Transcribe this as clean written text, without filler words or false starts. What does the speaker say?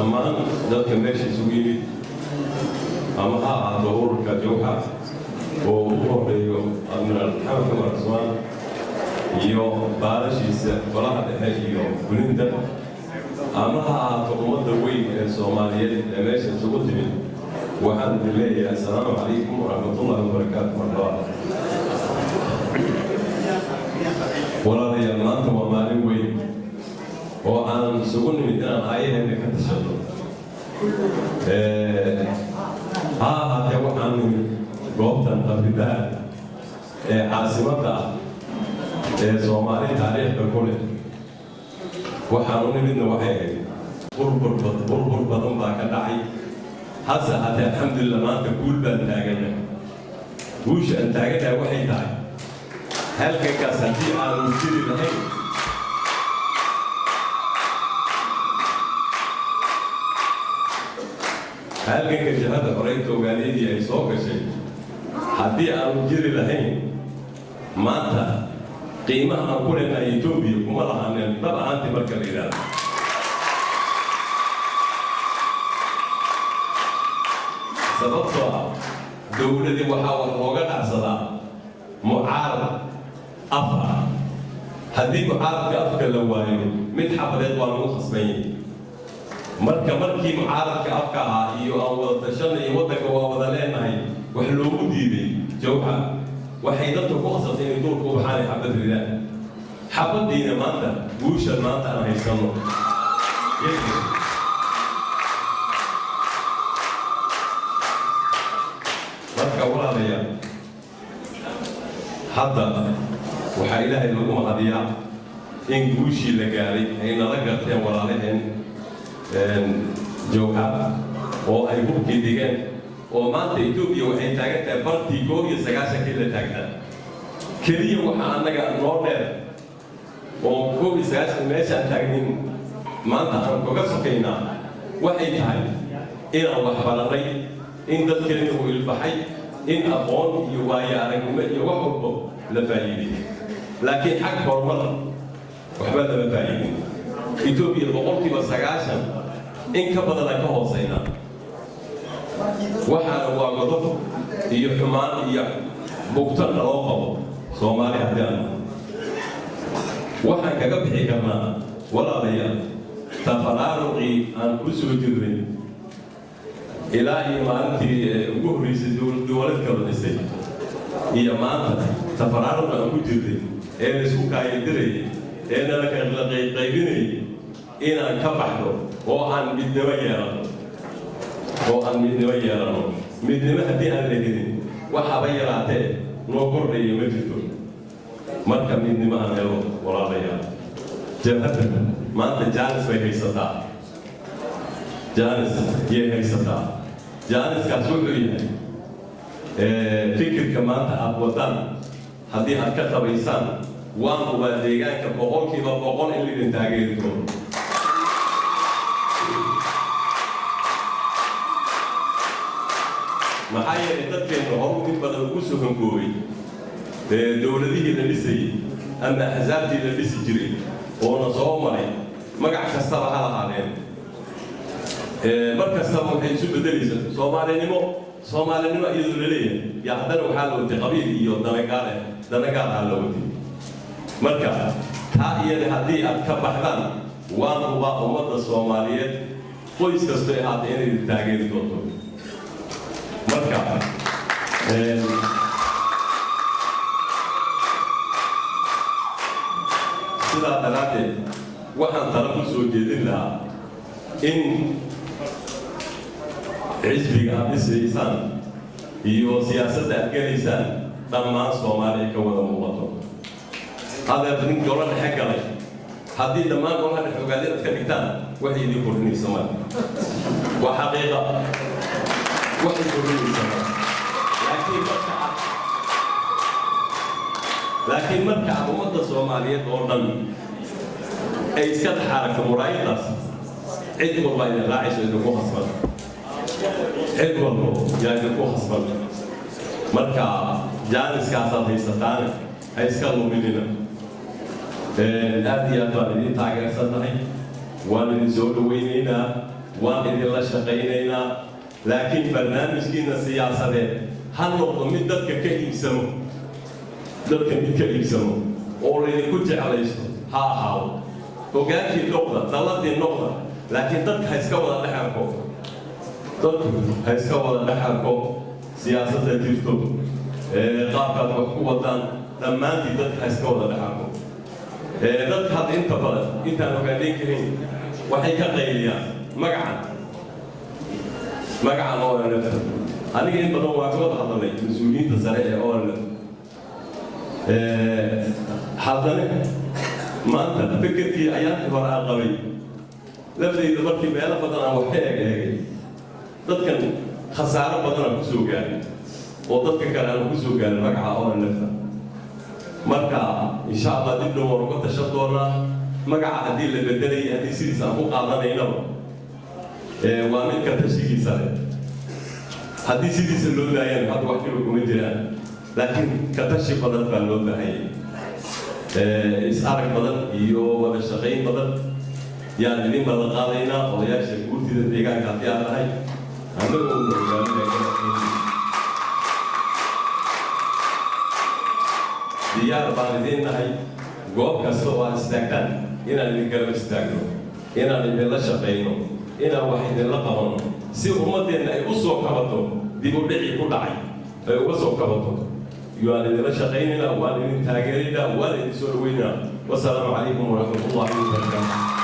dhammaan dadka meesha isugu yimid ama ha ahaado ururka jowxa oo ugu horeeyo admiraal maxamed cumar cusmaan iyo baalashiisa golaha dhexe iyo fulinta ama ha ahaato ummadda weyn ee soomaaliyeed ee meesha isugu timid waxaan idin leeyahay assalaamu calaykum waraxmatullahi wabarakaatu marlaba walaalayaal maanta waa maalin weyn oo aan isugu nimid inaan aayaheena ka tashado ha ahaatee waxaan nimid goobtan qabridaha ee caasimadda ah ee soomaali taariikhda ku leh waxaan u nimidna waxay ahayd burbur badan baa ka dhacay hase ahaatee alxamdulillah maanta guul baan taaganahay guusha aan taaganahay waxay tahay halkankaas haddii aanu jiri lahayn halkanka jihada xoreynta ogaaniyadii ay soo gashay haddii aanu jiri lahayn maanta qiimaha aan ku leenahay Ethiopia kuma lahaaneen dhab ahaantii marka la yidhaahdo sababtoo ah dowladii waxaa wax looga dhacsadaa mucaarad afka haddii mucaaradka afka la waayo mid xabadeed waa lagu khasban yahay markii mucaaradka afka ahaa iyo aan wada tashanay iyo waddanka waa wada leenahay wax loogu diiday jowxa waxay dadka ku khasabtay inay duurka u baxaan xabad ridaan xabadiina maanta guusha maanta aan haysano marka walaalayaal hadda waxaa ilaahay lagu mahadiyaa in guushii la gaaray ay nala garteen walaalaheen jowxa oo ay hubkii dhigeen oo maanta Ethiopia waxay taagan tahay bartii 19 la taagnaa keliya waxa annaga noo dheer oo 19 meeshaan taagnin maanta aan kaga sokeynaa waxay tahay inaan wax baranay in dadkeena uu ilbaxay in aqoon iyo waayo aragnimo iyo wax walba la faa'iiday laakiin xag horumar waxba lama faa'iidin Ethiopia 90% in ka badan ka hooseyna waxaana waa godob iyo xumaan iyo bugtan loo qabo Soomaali haddaan waxaan kaga bixi karnaa walaalayaal tafaraaruqii aan ku soo jirnay ilaa iyo maalintii ugu horreysay dowladka la dhisay iyo maanta tafaraaruqa aan ku jirnay ee la isku kaayadirayay ee la kala qaybinayay inaan ka baxdo oo aan midnimo yeelano midnimo haddii aan la helin waxaaba yaraatee noo kordhaya ma jirto marka midnimo aan helo walaalayaal jabhadda maanta jaanis bay haysataa jaaniskaas wuxuu yahay fikirka maanta aad wadaan haddii aad ka qabaysaan waan ubaa deegaanka 100% in lidin taageeri doono maxaa yeelay dadkeena horu mid badan ugu soo hangoobay dowladihii la dhisayay ama axsaabtii la dhisi jiray oona soo maray magac kastaba ha lahaadeen markastaba waxay isu bedelaysa soomaalinimo iyadoo la leeyahay yaa haddana waxaa la watay qabiil iyo danagaal aa la watay marka taa iyada haddii aad ka baxdaan waan hubaa ummadda Soomaaliyeed qoys kastoo ahaata inay taageeri doonto marka sidaa daraaddeed waxaan tala ku soo jeedin lahaa in xisbiga aad dhisaysaan iyo siyaasadda aad gelaysaan dhammaan Soomaaliya ka wada muuqato هذا بدين جولان حكالي هذه دمان جولان حكالي تكبيتان واحد يقولني سمان وحقيقة واحد يقولني سمان لكن مركع بمدة الصومالية دوران أي سكت حركة مرايدة عيد والله لا عيش يدركوه حسبان عيد والله يدركوه حسبان مركع جالس كاسات هيستان هيسكالو مننا الآتي أطلع لدي تاجر صدقي وأنا نزول وينينا وان إذن الله شقينينا لكن برنامج كينا سياسة هنقطة من ذلك كيف سمو ذلك كيف سمو أولي كنت على يسو ها وقال في النقطة طلبت النقطة لكن ذلك هيسكوا لحالكم ذلك هيسكوا لحالكم سياسة تجتو قابل وقوة لما أنت ذلك هيسكوا لحالكم ذلك هذا أنت بلد أنت مقالين كهين وحي كغيريا مقعا أولا نفسه أنا قلت بدون واقعات حضرني مسؤولين تسرع أولا حضرني ما أنت تفكر في أيام وراء الغبي لفظي إذا بركي بيانا بدنا وحيك هيك ضد خسارة بدنا كسوقان وضد كان كسوقان مقعا أولا نفسه مركا إن شاء الله دبنا ورقة تشطورنا مقعا هدي اللي بدني هدي سيريس أبو قادنا ينبو وامن كتشيكي سالي هدي سيريس اللون دايان هذا وحكي لكم الجيران لكن كتشي بدل فاللون دايان إسعارك بدل إيو ولا شغين بدل يعني لين بدل قادينا ويا شكورتي ديغان كاتيا هاي ديار بالدين هاي قوب كسوة استاكتان إنا اللي قرب استاكتو إنا اللي بلا شقينو إنا واحد اللي قبضو سي أمتنا أي أسوة كبتو دي مبدعي كل عين أي أسوة كبتو يوالي بلا شقيننا والي من تاجرنا والي من سلوينا والسلام عليكم ورحمة الله وبركاته